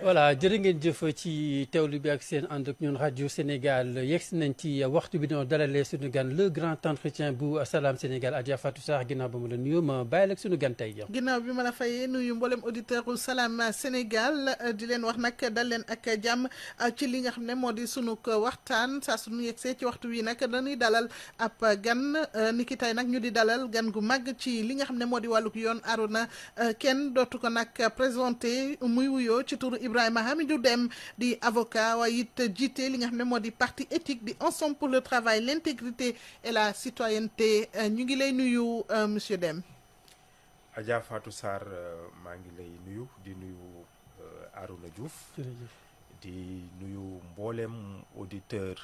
voilà jërë ngeen jëf ci teewlu bi ak seen ànd ak ñun rajo Sénégal yegsi nañ ci waxtu bi doon dalalee suñu gan le grand entretien bu Salam Sénégal Adja Fatou Sarr ginnaaw ba mu la nuyoo ma bàyyi la ak suñu gan tey jii. ginnaaw bi ma la fayee nuyu mboolem auditeur u Salam Sénégal di leen wax nag dal leen ak jàmm ci li nga xam ne moo di sunu waxtaan saa suñu yegsee ci waxtu wi nag dañuy dalal ab gan niki tey nag ñu di dalal gan gu mag ci li nga xam ne moo di wàllug yoon Arona kenn dootu ko nag présenté muy wuyoo ci turu Ibrahima Hamidou Dème di avocat waaye it jiite li nga xam ne moo di parti éthique di Ensemble pour le travail l'intégrité et la citoyenneté ñu ngi lay nuyu monsieur Dème. Adja Fatou Sarr maa ngi lay nuyu di nuyu Arona Diouf di nuyu mboolem auditeur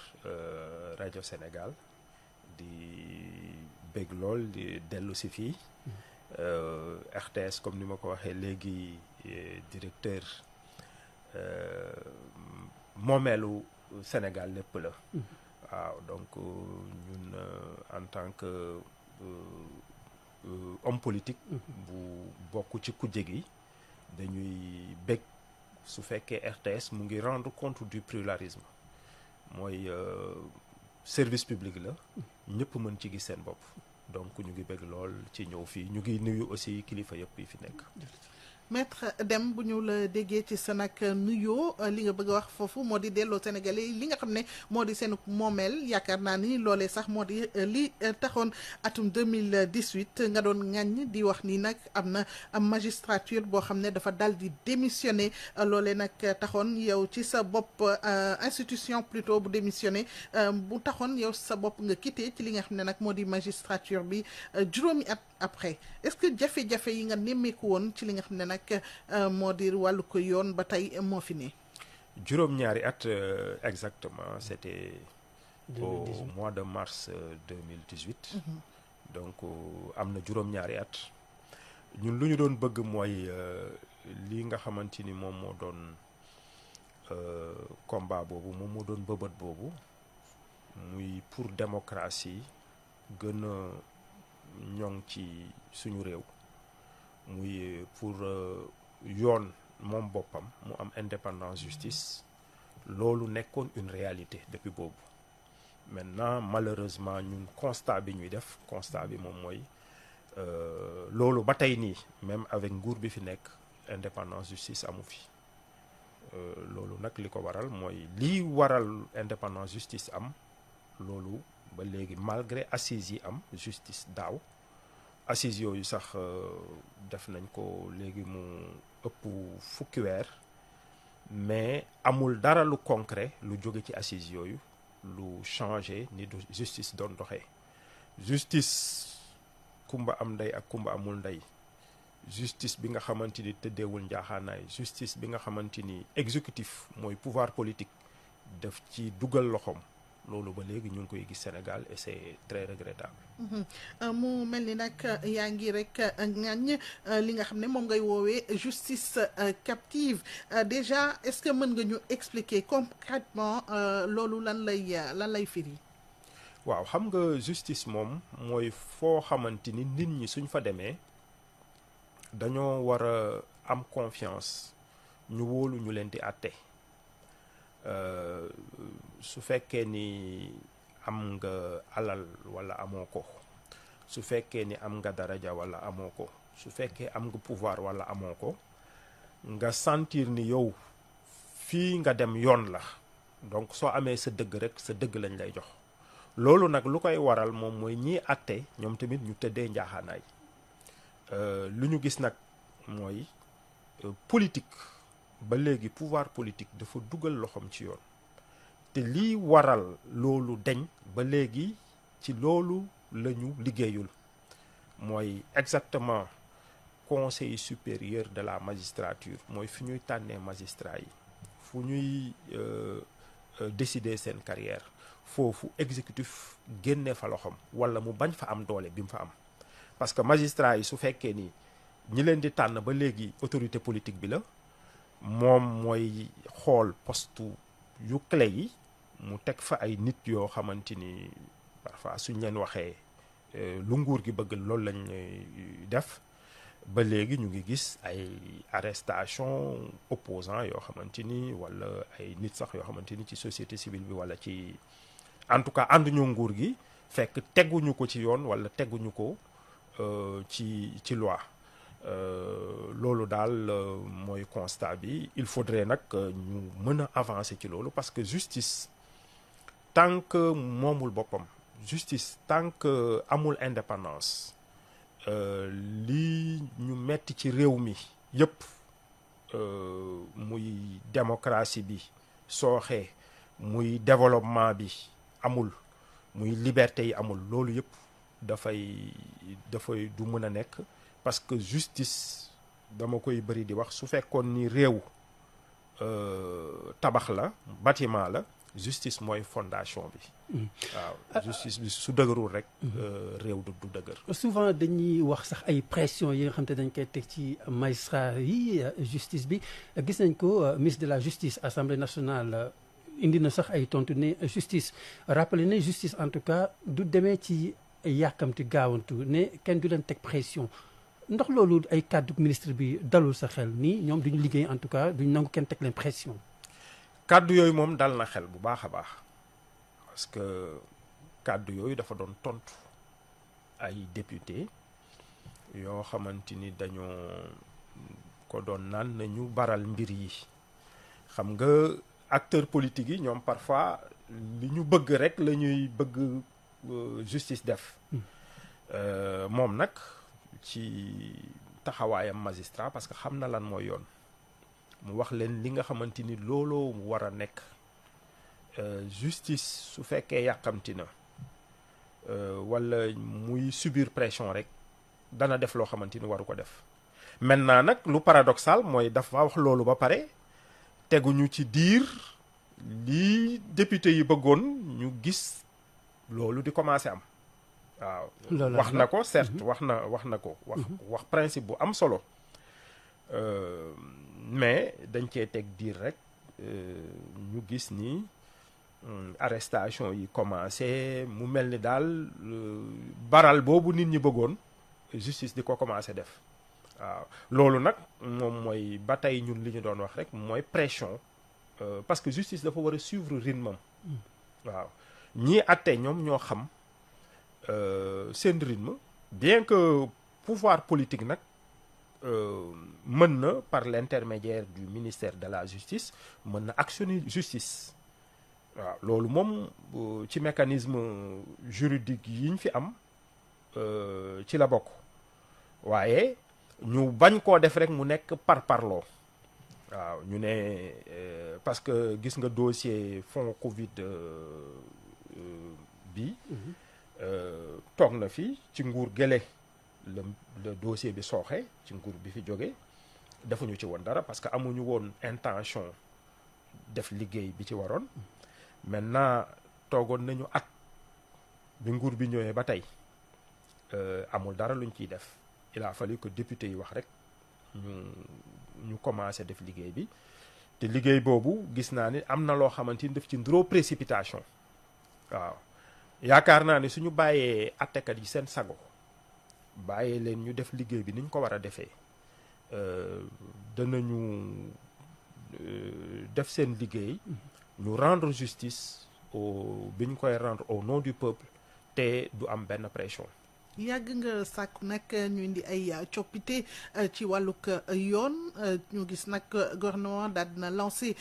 rajo Sénégal di bég lool di dellu si fii RTS comme ni ma ko waxee léegi directeur moomeelu Sénégal lépp la waaw donc ñun en tant que homme politique bu bokk ci kujje gi dañuy bég su fekkee RTS mu ngi rendre compte du pluralisme mooy service public la ñëpp mën ci gis seen bopp donc ñu ngi bég lool ci ñëw fii ñu ngi nuyu aussi kilifa yëpp yi fi nekk. Maître Dème bu ñu la déggee ci sa nag nuyoo li nga bëgg a wax foofu moo di delloo Sénégalais li nga xam ne moo di seen moomeel yaakaar naa ni loolee sax moo di li taxoon atum 2018 nga doon ŋàññ di wax ni nag am na magistrature boo xam ne dafa dal di démissionné loolee nag taxoon yow ci sa bopp institution plutôt bu démissionné bu taxoon yow sa bopp nga quitté ci li nga xam ne nag moo di magistrature bi juróomi at après est-ce que jafe-jafe yi nga nemmeeku woon ci li nga xam ne nag moo di wàllu ko yoon ba tey moo fi ne. juróom-ñaari at exactement c'était au mois de mars 2018 donc am na juróom-ñaari at ñun lu ñu doon bëgg mooy li nga xamante ni moom moo doon combat boobu moom moo doon bëbët boobu muy pour démocratie gën a ñoŋ ci suñu réew muy pour yoon moom boppam mu am indépendance justice loolu nekkoon une réalité depuis boobu maintenant malheureusement ñun constat bi ñuy def constat bi moom mooy loolu ba tey nii même avec nguur bi fi nekk indépendance justice amu fi loolu nag li ko waral mooy lii waral indépendance justice am loolu ba léegi malgré assises yi am justice daaw assises yooyu sax def nañ ko léegi mu ëpp fukki weer mais amul dara lu concret lu jóge ci assises yooyu lu changé ni du justice doon doxee justice kumba am ndey ak kumba amul ndey justice bi nga xamante ni tëddeewul njaaxaanaay justice bi nga xamante ni exécutif mooy pouvoir politique def ci dugal loxoom loolu ba léegi ñu ngi koy gis Sénégal et c'est très regrettable. mu mel ni nag yaa ngi rek ŋaññ li nga xam ne moom ngay woowee justice captive déjà est-ce que mën nga ñu expliquer concrètement loolu lan lay firi. waaw xam nga justice moom mooy foo xamante ni nit ñi suñ fa demee dañoo war a am confiance ñu wóolu ñu leen di àtte. su fekkee ni am nga alal walla amoo ko su fekkee ni am nga daraja walla amoo ko su fekkee am nga pouvoir walla amoo ko nga sentir ni yow fii nga dem yoon la donc soo amee sa dëgg rekk sa dëgg lañ lay jox loolu nag lu koy waral moom mooy ñii àtte ñoom tamit ñu tëddee njaaxaanaay lu ñu gis nag mooy politique ba léegi pouvoir politique dafa dugal loxoom ci yoon te lii waral loolu deñ ba léegi ci loolu la ñu liggéeyul mooy exactement conseil supérieur de la magistrature mooy fi ñuy tànnee magistrat yi fu ñuy décider seen carrière foofu exécutif génne fa loxoom walla mu bañ fa am doole bi mu fa am parce que magistrat yi su fekkee ni ñi leen di tànn ba léegi autorité politique bi la moom mooy xool poste yu clé yi mu teg fa ay nit yoo xamante ni parfois suñ leen waxee lu nguur gi bëgg loolu lañ def ba léegi ñu ngi gis ay arrestation opposant yoo xamante ni wala ay nit sax yoo xamante ni ci société civile bi wala ci en tout cas ànduñu nguur gi fekk teguñu ko ci yoon wala teguñu ko ci loi loolu daal mooy constat bi. Il faudrait nag ñu mën a avancer ci loolu parce que justice tant que moomul boppam, justice tant que amul indépendance, lii ñu metti ci réew mi yëpp muy démocratie bi sooxee, muy développement bi amul, muy liberté yi amul, loolu yëpp dafay du mën a nekk. Parce que justice dama koy bëri di wax, su fekkoon ni réew tabax la, bâtiment la, justice mooy fondation bi. waaw justice bi su dëgërul rek réew du dëgër. Souvent dañuy wax sax ay pression yi nga xam te dañ koy teg ci magistrat yi justice bi. Gis nañ ko ministre de la justice assemblée nationale indi na sax ay tontu ne justice rappelé ne justice en tout cas du demee ci yàkkamti gaawantu, ne kenn du leen teg pression. Ndax loolu ay kàddu ministre bi dalul sa xel nii ñoom duñu liggéey, en tout cas duñu nangu kenn teg leen pression. kàddu yooyu moom dal na xel bu baax a baax parce que kàddu yooyu dafa doon tontu ay député yoo xamante ni dañoo ko doon naan nañu baral mbir yi. xam nga acteurs politiques yi ñoom parfois li ñu bëgg rek la ñuy bëgg justice def. Moom nag ci taxawaayam magistrat parce que xam na lan mooy yoon. mu wax leen li nga xamante ni looloo war a nekk. Justice su fekkee yàkkamti na wala muy subir pression rek dana def loo xamante ni waru ko def. Maintenant nag lu paradoxal mooy dafa wax loolu ba pare teguñu ci diir lii député yi bëggoon ñu gis loolu di commencer am. waaw wax na ko certes wax na ko wax principe bu am solo. Mais dañ cee teg diir rek ñu gis ni arrestation yi commencé mu mel ni daal baral boobu nit ñi bëggoon justice di ko commencé def. waaw loolu nag moom mooy ba tey ñun li ñu doon wax rek mooy pression parce que justice dafa war a suivre rythme am. waaw ñii àtte ñoom ñoo xam seen rythme, bien que pouvoir politique nag mën na par l'intermédiaire du ministère de la justice mën na actionner justice. waaw loolu moom ci mécanisme juridique yi ñu fi am ci la bokk, waaye ñu bañ koo def rek mu nekk parloo. waaw ñu ne parce que gis nga dossier fonds Covid bi toog na fi ci nguur gële le dossier bi sooxe ci nguur bi fi jóge defuñu ci woon dara parce que amuñu woon intention def liggéey bi ci waroon. Maintenant toogoon nañu at bi nguur bi ñëwee ba tey amul dara luñ ciy def. Il a fallu que député yi wax rek ñu commencé def liggéey bi te liggéey boobu gis naa ni am na loo xamante ni def ci ndroo précipitation. waaw yaakaar naa ni suñu bàyyee attekat yi seen sago bàyyee leen ñu def liggéey bi ni ñu ko war a defee danañu def seen liggéey ñu rendre justice bi ñu koy rendre au nom du peuple te du am benn pression. yàgg nga sàkku nag ñu indi ay coppite ci wàllug yoon ñu gis nag gouvernement daal dina lancé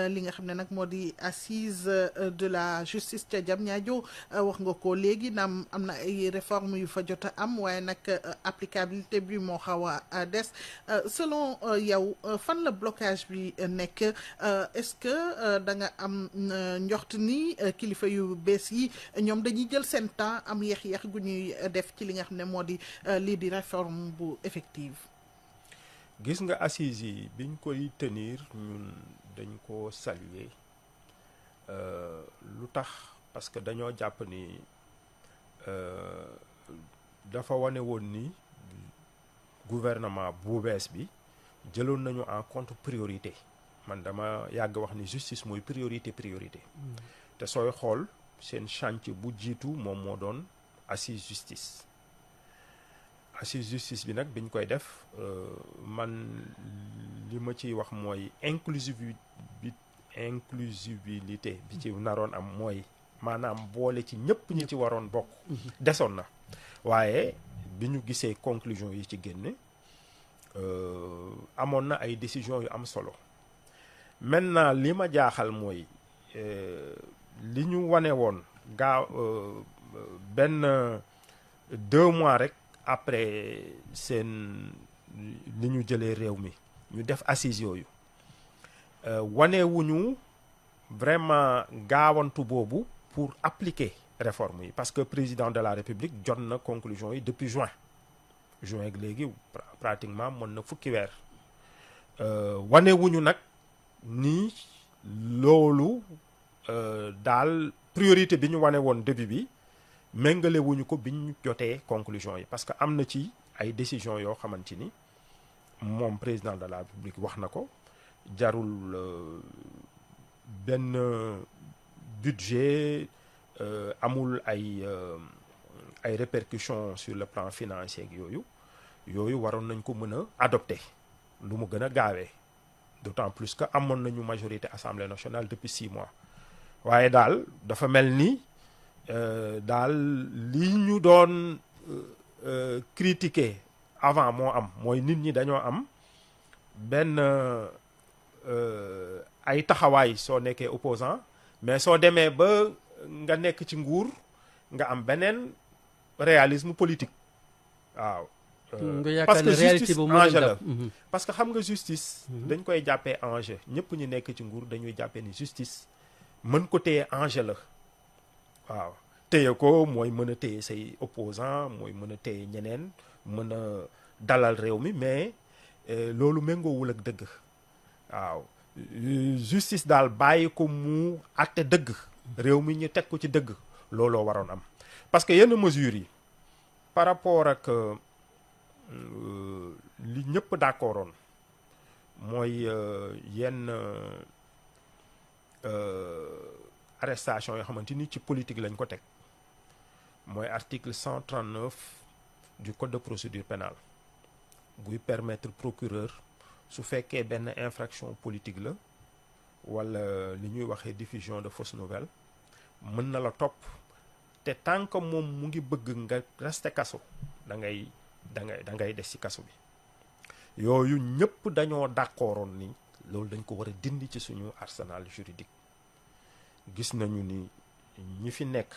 li nga xam ne nag moo di assise de la justice ca Diamniadio. wax nga ko léegi naam am na ay réformes yu fa jot a am waaye nag applicabilité bi moo xaw a des selon yow fan la blocage bi nekk. Est-ce que da nga am njort ni kilifa yu bees yi ñoom dañuy jël seen temps am yéex-yéex gu ñuy def ci li nga xam ne moo di lii di réforme bu effective. gis nga assises yi biñ koy tenir ñun dañ ko saluer lu tax parce que dañoo jàpp ni dafa wane woon ni gouvernement bu bees bi jëloon nañu en compte priorité. man dama yàgg wax ni justice mooy priorité. te sooy xool seen chantier bu jiitu moom moo doon assise justice bi nag biñ koy def man li ma ciy wax mooy inclusivité bi ci naroon am mooy maanaam boole ci ñëpp ñi ci waroon bokk desoon na waaye bi ñu gisee conclusion yi ci génne amoon na ay décisions yu am solo maintenant li ma jaaxal mooy li ñu wane woon benn 2 mois rek après seen li ñu jëlee réew mi ñu def assises yooyu wanewuñu vraiment gaawantu boobu pour appliquer réforme yi parce que président de la république jot na conclusion yi depuis juin ak léegi pratiquement mën na fukki weer wanewuñu nag ni loolu daal priorité bi ñu wane woon début bi méngale wuñu ko bi ñu jotee conclusion yi parce que am na ci ay décisions yoo xamante ni moom président de la république wax na ko jarul benn budget amul ay répercussions sur le plan financier ak yooyu waroon nañ ko mën a adopter lu mu gën a gaawee d'autant plus que amoon nañu majorité assemblée nationale depuis 6 mois waaye daal dafa mel ni daal li ñu doon critiquer avant moo am mooy nit ñi dañoo am benn ay taxawaay soo nekkee opposant mais soo demee ba nga nekk ci nguur nga am beneen réalisme politique waaw. parce que justice enjeu la parce que xam nga justice dañ koy jàppee enjeu ñëpp ñu nekk ci nguur dañuy jàppee ni justice mën ko téye enjeu la waaw téye ko mooy mën a téye say opposant mooy mën a téye ñeneen mën a dalal réew mi mais loolu méngoowul ak dëgg waaw justice daal bàyyi ko mu àtte dëgg réew mi ñu teg ko ci dëgg looloo waroon am parce que yenn mesures yi par rapport ak li ñëpp d'accordoon mooy yenn arrestation yoo xamante ni ci politique lañ ko teg mooy article 139 du code de procédure pénale buy permettre procureur su fekkee benn infraction politique la wala li ñuy waxee diffusion de fausses nouvelles mën na la topp te tant que moom mu ngi bëgg nga rester kaso da ngay des ci kaso bi yooyu ñëpp dañoo d'accordoon ni loolu dañ ko war a dindi ci suñu arsenal juridique gis nañu ni ñi fi nekk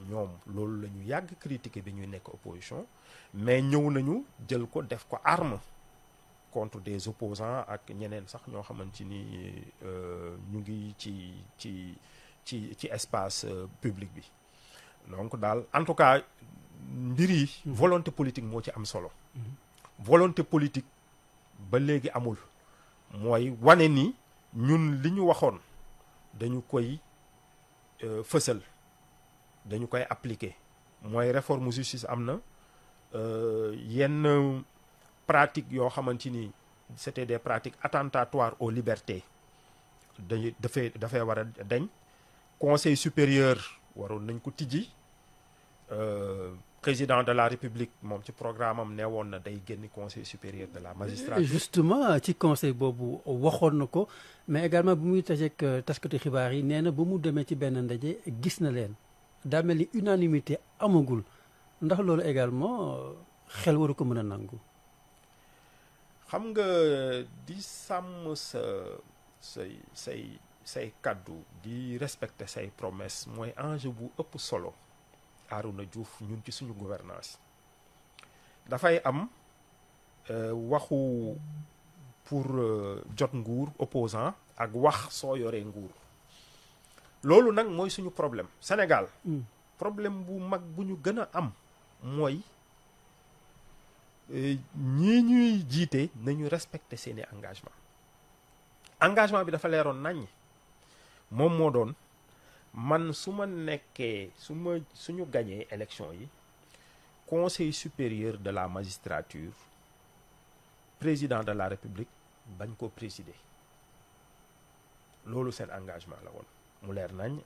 ñoom loolu la ñu yàgg critiquer bi ñuy nekk opposition mais ñëw nañu jël ko def ko arme contre des opposants ak ñeneen sax ñoo xamante ni ñu ngi ci espace public bi donc daal en tout cas mbir yi volonté politique moo ci am solo volonté politique ba léegi amul mooy wane ni ñun li ñu waxoon dañu koy fësal dañu koy appliquer mooy réforme justice am na yenn pratiques yoo xamante ni c'était des pratiques attentatoires aux libertés dafay war a dañ conseil supérieur waroon nañ ko tijji président de la république moom ci programme am ne woon na day génn conseil supérieur de la magistrature. justement ci conseil boobu waxoon na ko mais également bu muy taseeg taskati xibaar yi nee na bu mu demee ci benn ndaje gis na leen daa mel ni unanimité amagul ndax loolu également xel waru ko mën a nangu. xam nga di sàmm say kaddu di respecter say promesses mooy enjeu bu ëpp solo. Arouna Diouf ñun ci suñu gouvernance dafay am waxu pour jot nguur opposant ak wax soo yoree nguur loolu nag mooy suñu problème Sénégal problème bu mag bu ñu gën a am mooy ñii ñuy jiite nañu respecter seeni engagement bi dafa leeroon naññ moom moo doon man su ma nekkee suñu gañee élection yi conseil supérieur de la magistrature président de la république bañ ko présider loolu seen engagement la woon mu leer nañ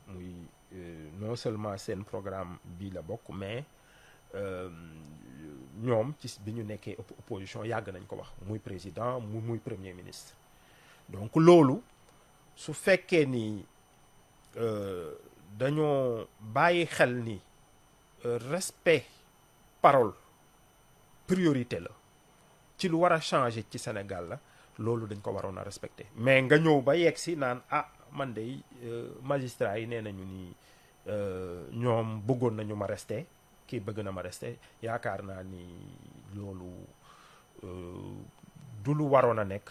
muy non seulement seen programme bii la bokk mais ñoom ci bi ñu nekkee opposition yàgg nañ ko wax muy président muy premier ministre donc loolu su fekkee ni dañoo bàyyi xel ni respect parole priorité la ci lu war a changer ci Sénégal la loolu dañ ko waroon a respecter mais nga ñëw ba yegg si naan man de magistrat yi nee nañu ni ñoom bëggoon nañu ma rester kii bëgg na ma rester yaakaar naa ni loolu du lu waroon a nekk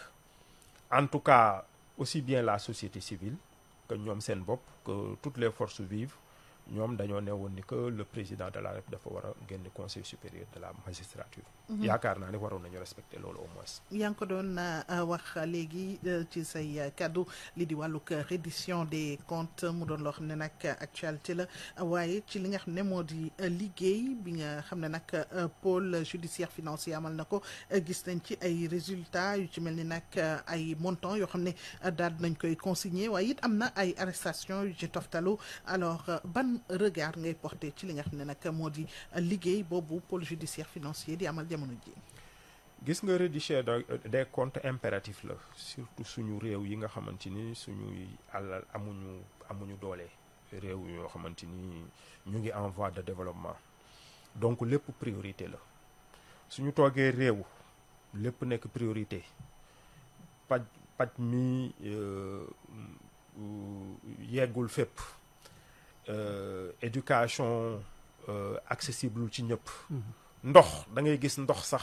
en tout cas aussi bien la société civile que ñoom seen bopp que toutes les forces vives ñoom dañoo ne woon ni que le président de la République dafa war a génn conseil supérieur de la magistrature. yaakaar naa ne waroon nañu respecter loolu au moins. yaa ngi ko doon wax léegi ci say kaddu li di wàllug reddition des comptes mu doon loo xam ne nag actualité la waaye ci li nga xam ne moo di liggéey bi nga xam ne nag pôle judiciaire financier amal na ko gis nañ ci ay résultats yu ci mel ni nag ay montants yoo xam ne daal nañ koy consigner waaye it am na ay arrestations yu ci toftalu alors ban regard ngay porté ci li nga xam ne nag moo di liggéey boobu pôle judiciaire financier di amal jamono ji. gis nga reddition des comptes impératif la surtout suñu réew yi nga xamante ni suñuy alal amuñu doole réew yoo xamante ni ñu ngi en voie de développement donc lépp priorité la suñu toogee réew lépp nekk priorité paj mi yeggul fépp éducation accessible ci ñëpp ndox da ngay gis ndox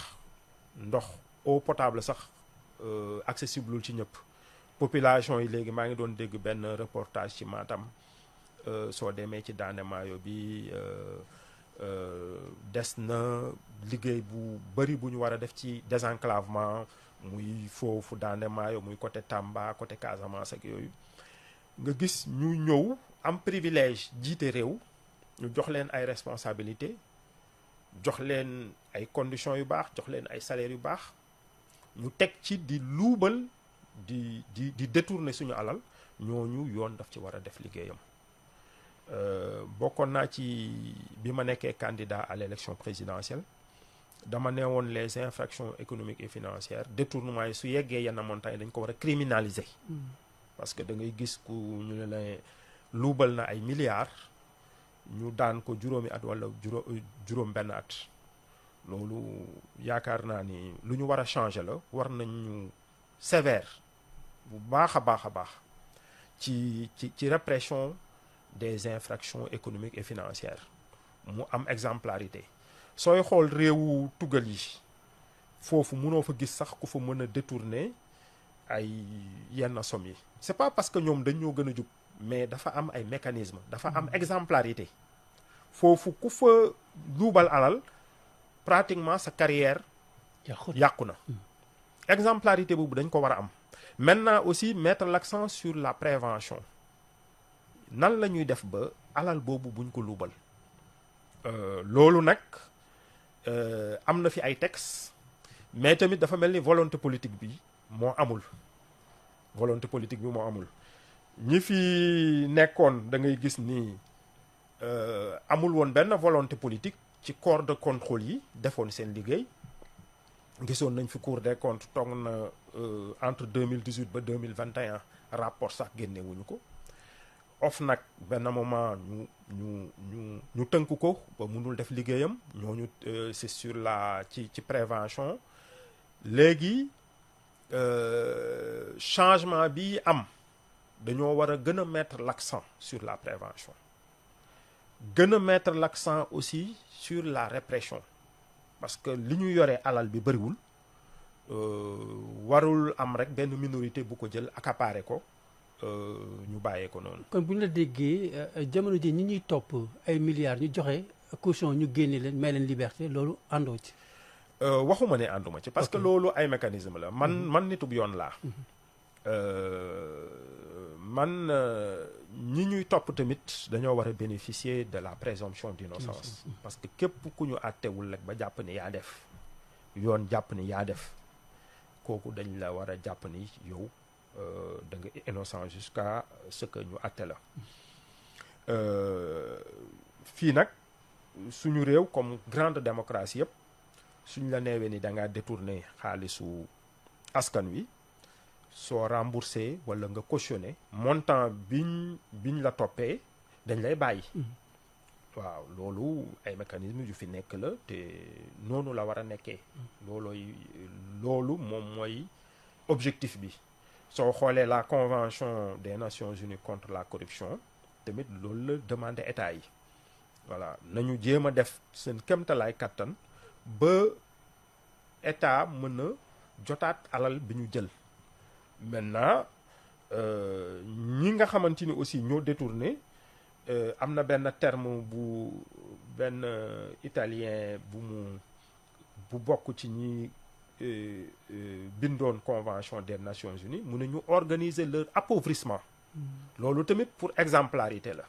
eau potable sax accessible ci ñëpp population yi léegi maa ngi doon dégg benn reportage ci Matam soo demee ci Dande Maayo bi des na liggéey bu bari bu ñu war a def ci désenclavement muy foofu Dande Maayo muy côté Tamba côté Casamance ak yooyu nga gis ñu ñëw am privilège jiite réew ñu jox leen ay responsabilités jox leen ay conditions yu baax jox leen ay salaires yu baax ñu teg ci di luubal di détourner suñu alal ñooñu yoon daf ci war a def liggéeyam bokkoon naa ci bi ma nekkee candidat à l'élection présidentielle dama ne woon les infractions économiques et financières détournement yi su yeggee yenn montagne dañ ko war a criminaliser parce que da ngay gis ku ñu ne la luubal na ay milliards ñu daan ko juróomi at wala juróom benn at loolu yaakaar naa ni lu ñu war a changer la war nañu sévère bu baax a baax ci répression des infractions économiques et financières mu am exemplarité sooy xool réewu tugal yi foofu mënoo fa gis sax ku fa mën a détourner ay yenn somme yi c'est pas parce que ñoom dañ ñoo gën a jub mais dafa am ay mécanismes dafa am exemplarité foofu ku fa luubal alal pratiquement sa carrière yàqu na exemplarité boobu dañ ko war a am maintenant aussi mettre l'accent sur la prévention nan la ñuy def ba alal boobu buñ ko luubal loolu nag am na fi ay textes mais tamit dafa mel ni volonté politique bi moo amul ñi fi nekkoon da ngay gis ni amul woon benn volonté politique ci corps de contrôle yi defoon seen liggéey gisoon nañ fi Cour des comptes toog na entre 2018 ba 2021 rapport sax génnewuñu ko OFNAC benn moment ñu tënk ko ba mënul def liggéeyam ñooñu c'est sur la ci prévention léegi changement bi am dañoo war a gën a mettre l'accent sur la prévention gën a mettre l'accent aussi sur la répression parce que li ñu yoree alal bi bëriwul warul am rek benn minorité bu ko jël accaparer ko ñu bàyyee ko noonu. kon bu ñu la déggee jamono ji ñi ñuy topp ay milliards ñu joxe caution ñu génne leen may leen liberté loolu àndoo ci. waxuma ne ànduma ci parce que loolu ay mécanisme la man nitub yoon laa. man ñi ñuy topp tamit dañoo war a bénéficier de la présomption d'innocence parce que képp ku ñu àttewul rek ba jàpp ni yaa def yoon jàpp ni yaa def kooku dañ la war a jàpp ni yow da nga innocent jusqu'à ce que ñu àtte la fii nag suñu réew comme grande démocratie yëpp suñ la neewee ni da ngaa détourné xaalisu askan wi soo remboursé wala nga cautionné montant biñ la toppee dañ lay bàyyi. waaw loolu ay mécanismes yu fi nekk la te noonu la war a nekkee. loolu moom mooy objectif bi. soo xoolee la convention des Nations Unies contre la corruption tamit loolu la demandé état yi. voilà nañu jéem a def seen kéemtalaay kattan ba état mën a jotaat alal bi ñu jël. maintenant ñi nga xamante ni aussi ñoo détourné am na benn terme bu benn italien bu bokk ci ñi bindoon convention des Nations Unies mu ne ñu organiser leur appauvrissement. loolu tamit pour exemplarité la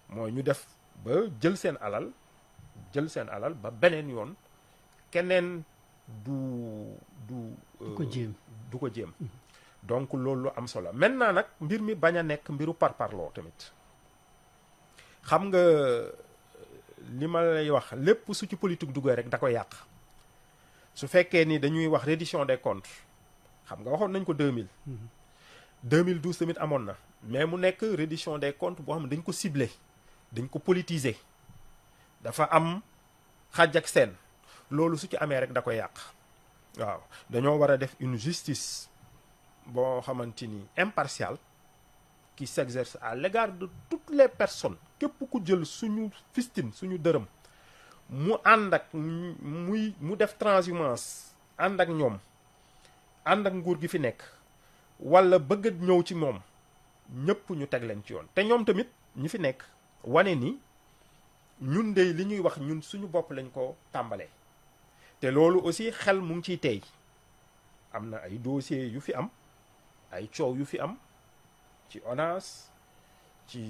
mooy ñu def ba jël seen alal ba beneen yoon keneen du ko jéem. donc loolu am solo maintenant nag mbir mi bañ a nekk mbiru parparloo tamit xam nga li ma lay wax lépp su ci politique duggee rek da koy yàq su fekkee ni dañuy wax reddition des comptes xam nga waxoon nañ ko 2012 tamit amoon na mais mu nekk reddition des comptes boo xam ne dañ ko ciblé dañ ko politiser dafa am xàjj ak seen loolu su ci amee rek da koy yàq waaw dañoo war a def une justice boo xamante ni impartial qui s'exerce à l'égard de toutes les personnes képp ku jël suñu fistine suñu dërëm mu ànd ak mu def transhumance ànd ak ñoom ànd ak nguur gi fi nekk wala bëgg ñëw ci moom ñëpp ñu teg leen ci yoon te ñoom tamit ñi fi nekk wane ni ñun de li ñuy wax ñun suñu bopp lañ ko tàmbalee te loolu aussi xel mu ngi ciy tey am na ay dossiers yu fi am ay coow yu fi am ci ONAS ci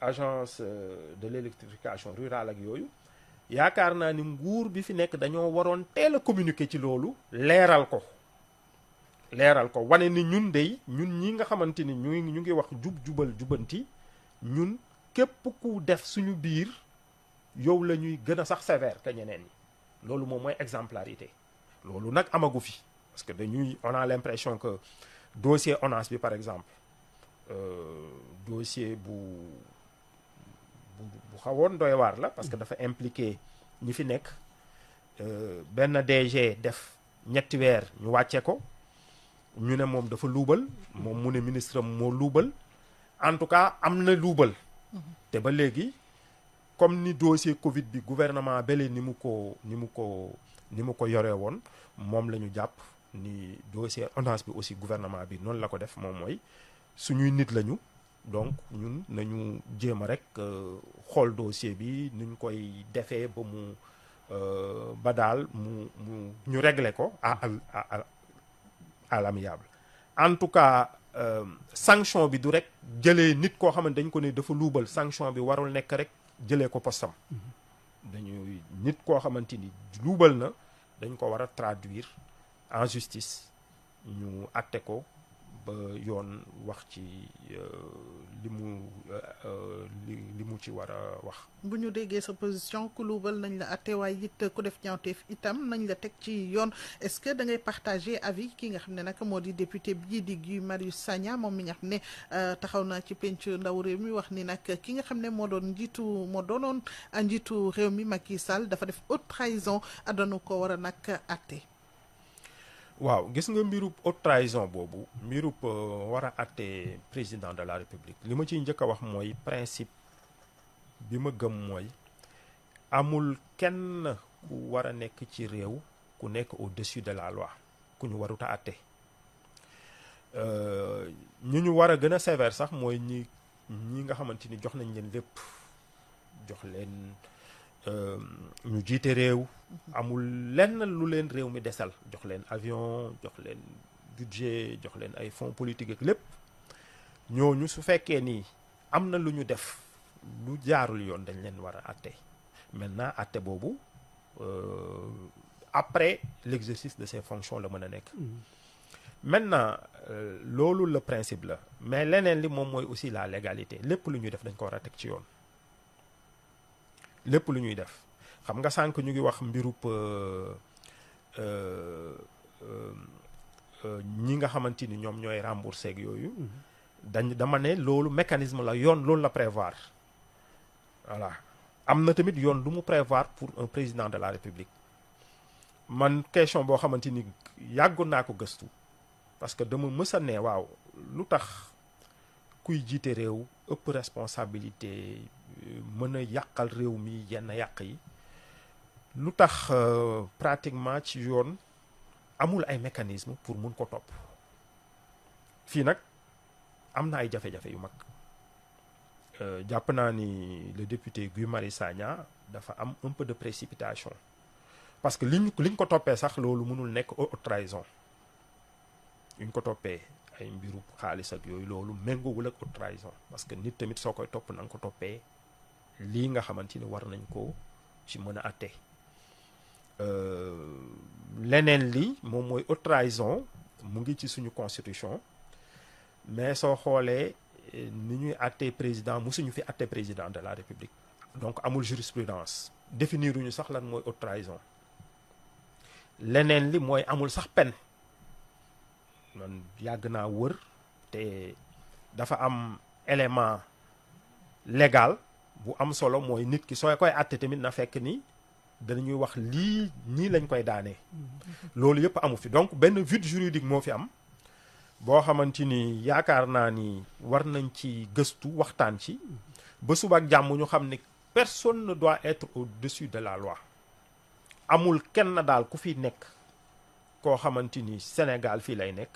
agence de l'électrification rurale ak yooyu yaakaar naa ni nguur bi fi nekk dañoo waroon teel a communiquer ci loolu leeral ko wane ni ñun dey ñun ñi nga xamante ni ñu ngi wax jubal jubanti ñun képp ku def suñu biir yow la ñuy gën a sax sévère que ñeneen ñi loolu moom mooy exemplarité loolu nag amagu fi parce que on a l'impression que dossier ONAS bi par exemple dossier bu xawoon doy waar la parce que dafa impliqué ñi fi nekk benn DG def 3 weer ñu wàcce ko ñu ne moom dafa luubal moom mu ne ministre am moo luubal en tout cas am na luubal te ba léegi comme ni dossier Covid bi gouvernement bele ni mu ko yoree woon moom la ñu jàpp ni dossier ONAS bi aussi gouvernement bi noonu la ko def moom mooy suñuy nit lañu donc ñun nañu jéem a rek xool dossier bi nuñ koy defee ba mu ba daal ñu régler ko à l'amiable en tout cas sanction bi du rek jëlee nit koo xam ne dañ ko ne dafa luubal sanction bi warul nekk rek jëlee ko postam dañuy nit koo xamante ni luubal na dañ ko war a traduire en justice ñu àtte ko ba yoon wax ci li mu ci war a wax. bu ñu déggee sa position ku luubal nañ la àtte waaye it ku def ñaawteef itam nañ la teg ci yoon est-ce que da ngay partager avis ki nga xam ne nag moo di député bii di Guy Marius Sagna moom mi nga xam ne taxaw na ci penc ndaw réew mi wax ni nag ki nga xam ne moo doonoon njiitu réew mi Macky Sall dafa def haute trahison dañu ko war a nag àtte. waaw gis nga mbirub haute trahison boobu mbirub war a àtte président de la république li ma ciy njëkk a wax mooy principe bi ma gëm mooy amul kenn ku war a nekk ci réew ku nekk au-dessus de la loi ku ñu warut a àtte ñu war a gën a sévère sax mooy ñi nga xamante ni jox nañ leen lépp jox leen ñu jiite réew amul lenn lu leen réew mi desal jox leen avion jox leen budget jox leen ay fonds politique ak lépp ñooñu su fekkee ni am na lu ñu def lu jaarul yoon dañ leen war a àtte maintenant àtte boobu après l'exercice de ces fonctions la mën a nekk maintenant loolu le principe la mais leneen li moom mooy aussi la légalité lépp lu ñu def dañ ko war a teg ci yoon lépp lu ñuy def xam nga sànq ñu ngi wax mbirub ñi nga xamante ni ñoom ñooy remboursé ak yooyu dama ne loolu mécanisme la yoon loolu la prévoir voilà am na tamit yoon lu mu prévoir pour un président de la République man question boo xamante ni yàggoon naa ko gëstu parce que dama mës a ne waaw lu tax kuy jiite réew ëpp responsabilité mën a yàqal réew mi yenn yàq yi lu tax pratiquement ci yoon amul ay mécanisme pour mun ko topp fii nag am na ay jafe-jafe yu mag jàpp naa ni le député Guy Marius Sagna dafa am un peu de précipitation parce que liñ ko toppee sax loolu mënul nekk haute trahison liñ ko toppee ay mbiru xaalis ak yooyu loolu méngoowul ak haute trahison parce que nit tamit soo koy topp na nga ko toppee lii nga xamante ni war nañ ko ci mën a atte leneen li moom mooy haute trahison mu ngi ci suñu constitution mais soo xoolee ni ñuy àttee président musuñu fi àttee président de la République donc amul jurisprudence définiruñu sax lan mooy haute trahison leneen li mooy amul sax peine man yàgg naa wër te dafa am élément légal bu am solo mooy nit ki soo koy àtte tamit na fekk ni danañuy wax lii ñii lañ koy daanee loolu yëpp amu fi donc benn vide juridique moo fi am boo xamante ni yaakaar naa ni war nañ ci gëstu waxtaan ci ba suba ak jàmm ñu xam ne personne ne doit être au-dessus de la loi amul kenn daal ku fi nekk koo xamante ni Sénégal fii lay nekk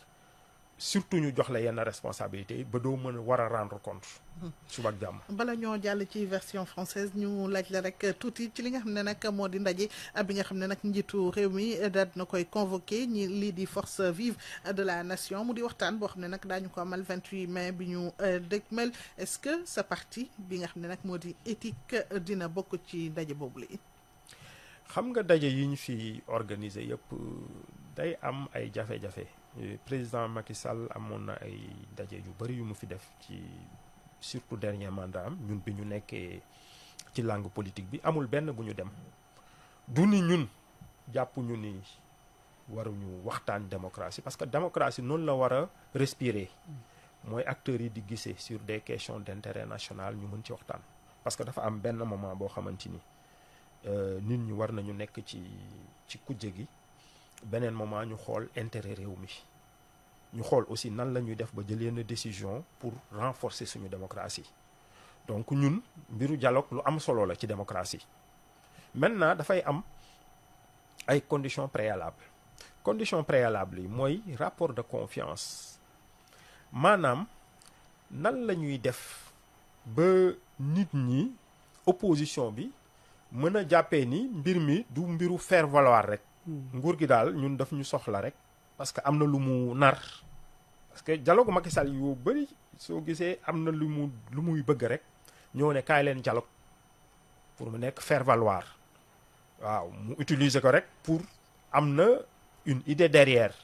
surtout ñu jox la yenn responsabilité ba doo mën a war a rendre compte suba ak jàmm. bala ñoo jàll ci version française ñu laaj la rek tuuti ci li nga xam ne nag moo di ndaje bi nga xam ne nag njiitu réew mi daal na koy convoqué ñi lii di force vive de la nation mu di waxtaan boo xam ne nag daañu ko amal 28 mai bi ñu dëgmal est-ce que sa parti bi nga xam ne nag moo di éthique dina bokk ci ndaje boobu la. xam nga daje yi ñu fi organiser yëpp day am ay jafe-jafe président Macky Sall amoon na ay daje yu bari yu mu fi def ci surtout dernier mandat am ñun bi ñu nekkee ci langue politique bi amul benn bu ñu dem du ni ñun jàpp ñu ni waruñu waxtaan démocratie parce que démocratie noonu la war a respirer mooy acteurs yi di gisee sur des questions d'intérêt national ñu mën ci waxtaan parce que dafa am benn moment boo xamante ni nit ñi war nañu nekk ci kujje gi beneen moment ñu xool intérêt réew mi ñu xool aussi nan la ñuy def ba jël yenn décision pour renforcer suñu démocratie donc ñun mbiru dialogue lu am solo la ci démocratie maintenant dafay am ay conditions préalables yi mooy rapport de confiance maanaam nan la ñuy def ba nit ñi opposition bi mën a jàppee ni mbir mi du mbiru faire valoir rek nguur gi daal ñun daf ñu soxla rek parce que am na lu mu nar parce que dialogue Macky Sall yu bëri soo gisee am na lu muy bëgg rek ñoo ne kaay leen dialogue pour mu nekk faire valoir waaw mu utiliser ko rek pour am na une idée derrière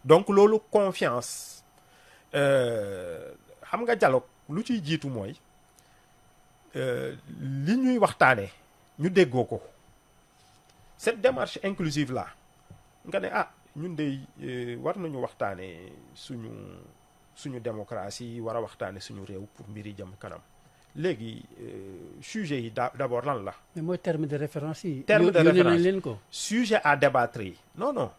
donc loolu confiance xam nga dialogue lu ciy jiitu mooy li ñuy waxtaanee ñu déggoo ko cette démarche inclusive là nga ne ñun de war nañu waxtaanee suñu démocratie war a waxtaanee suñu réew pour mbiri jëm kanam léegi sujet yi d'abord lan la. mais mooy terme de référence yi. terme de référence nañ leen ko. sujet à débattre yi non.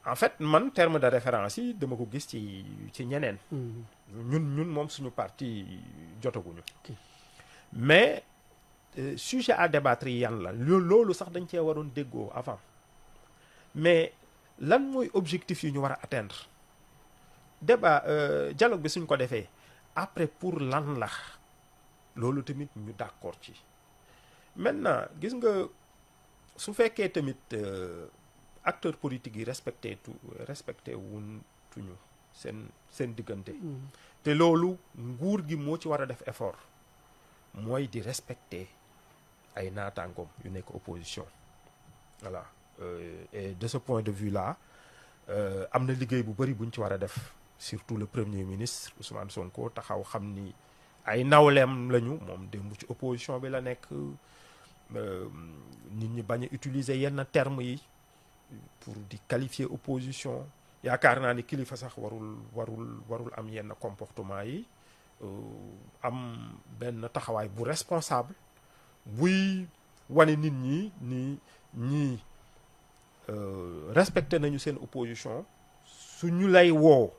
En fait man terme de référence yi dama ko gis ci ñeneen. ñun moom suñu parti jotaguñu. mais sujet à débattre yi yan la loolu sax dañ cee waroon déggoo avant mais lan mooy objectif yi ñu war a atteindre débat dialogue bi suñ ko defee après pour lan la loolu tamit ñu d'accord ci maintenant gis nga su fekkee tamit acteurs politiques yi respecté wuñu seen diggante te loolu nguur gi moo ci war a def effort mooy di respecter ay naataangoom yu nekk opposition voilà et de ce point de vue là am na liggéey bu bari buñ ci war a def surtout le premier ministre Ousmane Sonko taxaw xam ni ay nawleem lañu moom démb ci opposition bi la nekk nit ñi bañ a utiliser yenn termes yi pour di qualifier opposition. yaakaar naa ni kilifa sax warul am yenn comportement yi, am benn taxawaay bu responsable buy wane nit ñi ni ñii respecté nañu seen opposition. su ñu lay woo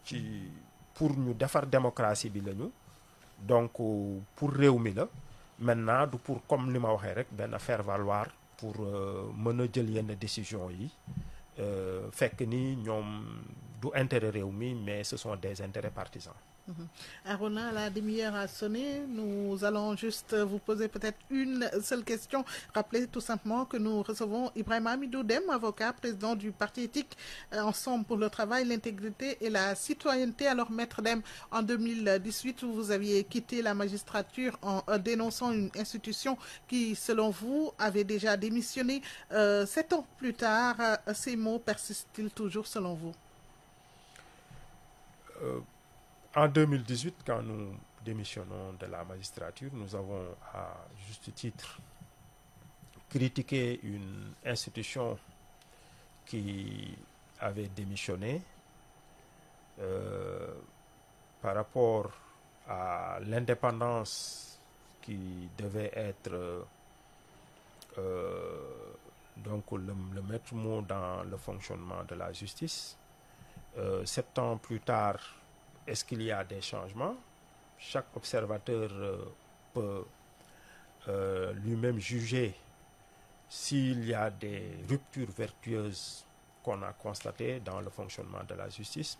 ci pour ñu defar démocratie bi lañu, donc pour réew mi la. maintenant du pour comme li ma waxee rek benn faire valoir pour mën a jël yenn décision yi, fekk ni ñoom du intérêt réew mi mais ce sont des intérêts partisans. Arona, la demi-heure a sonné. Nous allons juste vous poser peut-être une seule question. Rappelez tout simplement que nous recevons Ibrahima Hamidou Dème, avocat, président du parti éthique Ensemble pour le travail, l'intégrité et la citoyenneté. Alors, Maître Dème, en 2018, vous aviez quitté la magistrature en dénonçant une institution qui, selon vous, avait déjà démissionné. 7 ans plus tard, ces mots persistent-ils toujours selon vous? En 2018, quand nous démissionnons de la magistrature, nous avons à juste titre critiqué une institution qui avait démissionné par rapport à l'indépendance qui devait être donc le maître mot dans le fonctionnement de la justice. 7 ans plus tard, est-ce qu'il y a des changements? Chaque observateur peut lui-même juger s'il y a des ruptures vertueuses qu'on a constatées dans le fonctionnement de la justice.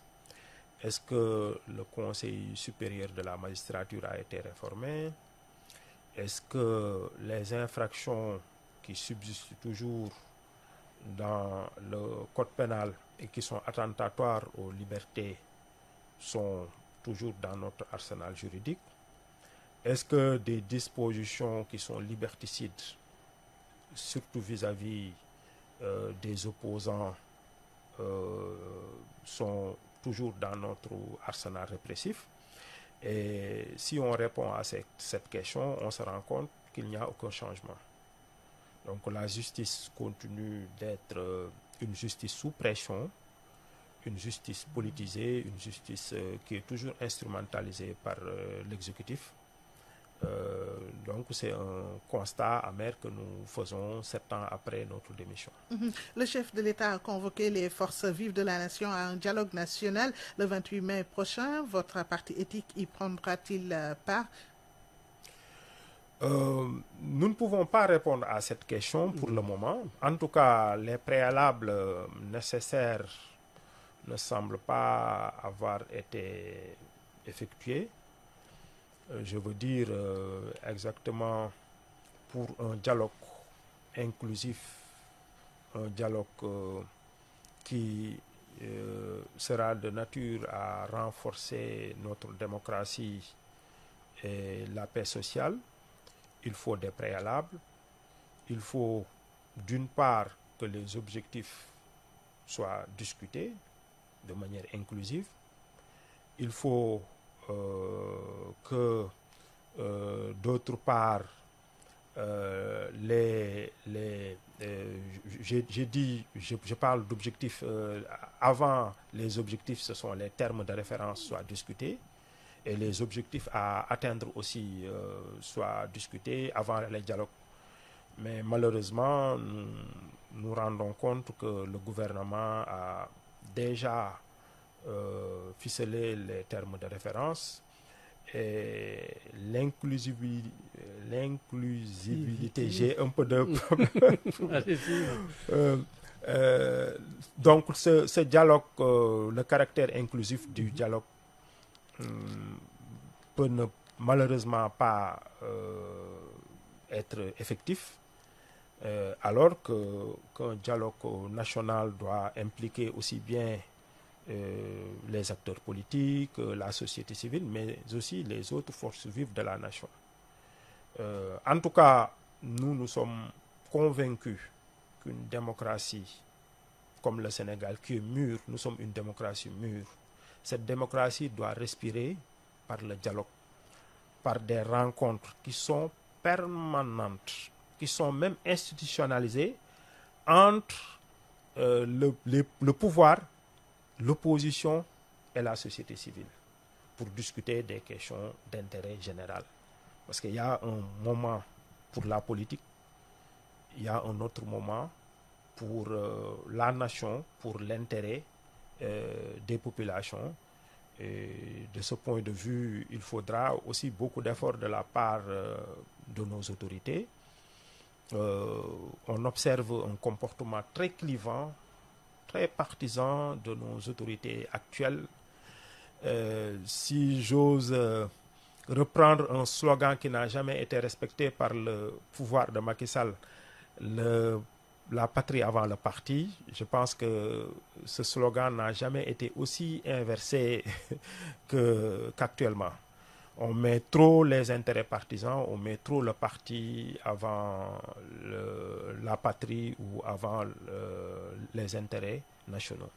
Est-ce que le Conseil supérieur de la magistrature a été réformé? Est-ce que les infractions qui subsistent toujours dans le code pénal et qui sont attentatoires aux libertés sont toujours dans notre arsenal juridique? Est-ce que des dispositions qui sont liberticides, surtout vis-à-vis des opposants, sont toujours dans notre arsenal répressif? Et si on répond à cette question, on se rend compte qu'il n'y a aucun changement. Donc la justice continue d'être une justice sous pression, une justice politisée, une justice qui est toujours instrumentalisée par l'exécutif. Donc c'est un constat amer que nous faisons 7 ans après notre démission. Le chef de l'État a convoqué les forces vives de la nation à un dialogue national le 28 mai prochain. Votre parti éthique y prendra-t-il part? Nous ne pouvons pas répondre à cette question pour le moment. En tout cas, les préalables nécessaires ne semblent pas avoir été effectués. Je veux dire exactement pour un dialogue inclusif, un dialogue qui sera de nature à renforcer notre démocratie et la paix sociale. Il faut des préalables. Il faut d'une part que les objectifs soient discutés de manière inclusive. Il faut que d'autre part je parle d'objectifs avant les objectifs, ce sont les termes de référence soient discutés et les objectifs à atteindre aussi soient discutés avant les dialogues. Mais malheureusement, nous rendons compte que le gouvernement a déjà ficelé les termes de référence et l'inclusivité, j'ai un peu de problème. Donc ce dialogue, le caractère inclusif du dialogue peut ne malheureusement pas être effectif, alors qu'un dialogue national doit impliquer aussi bien les acteurs politiques, la société civile, mais aussi les autres forces vives de la nation. En tout cas, nous sommes convaincus qu'une démocratie comme le Sénégal, qui est mûre, nous sommes une démocratie mûre. Cette démocratie doit respirer par le dialogue, par des rencontres qui sont permanentes, qui sont même institutionnalisés entre le pouvoir, l'opposition et la société civile pour discuter des questions d'intérêt général. Parce qu'il y a un moment pour la politique, il y a un autre moment pour la nation, pour l'intérêt des populations. Et de ce point de vue, il faudra aussi beaucoup d'efforts de la part de nos autorités. On observe un comportement très clivant, très partisan de nos autorités actuelles. Si j'ose reprendre un slogan qui n'a jamais été respecté par le pouvoir de Macky Sall, la patrie avant le parti, je pense que ce slogan n'a jamais été aussi inversé qu'actuellement. On met trop les intérêts partisans, on met trop le parti avant la patrie ou avant les intérêts nationaux.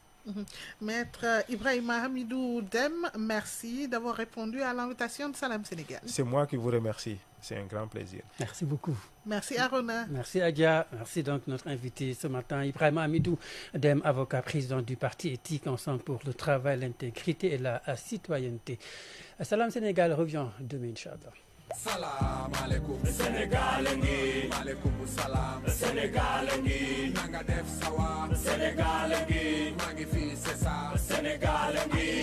Maître Ibrahima Hamidou Dème, merci d'avoir répondu à l'invitation de Salam Sénégal. C'est moi qui vous remercie. C'est un grand plaisir. Merci beaucoup. Merci Arona. Merci Adja. Merci donc notre invité ce matin, Ibrahima Hamidou Dème, avocat président du parti éthique Ensemble pour le travail, l'intégrité et la citoyenneté. Salam Sénégal revient demain, Inch'Allah. Salam alaikum Sénégal ngi maaleykum salaam Sénégal ngi nanga def sawa Sénégal ngi maa ngi fi c'est ça Sénégal ngi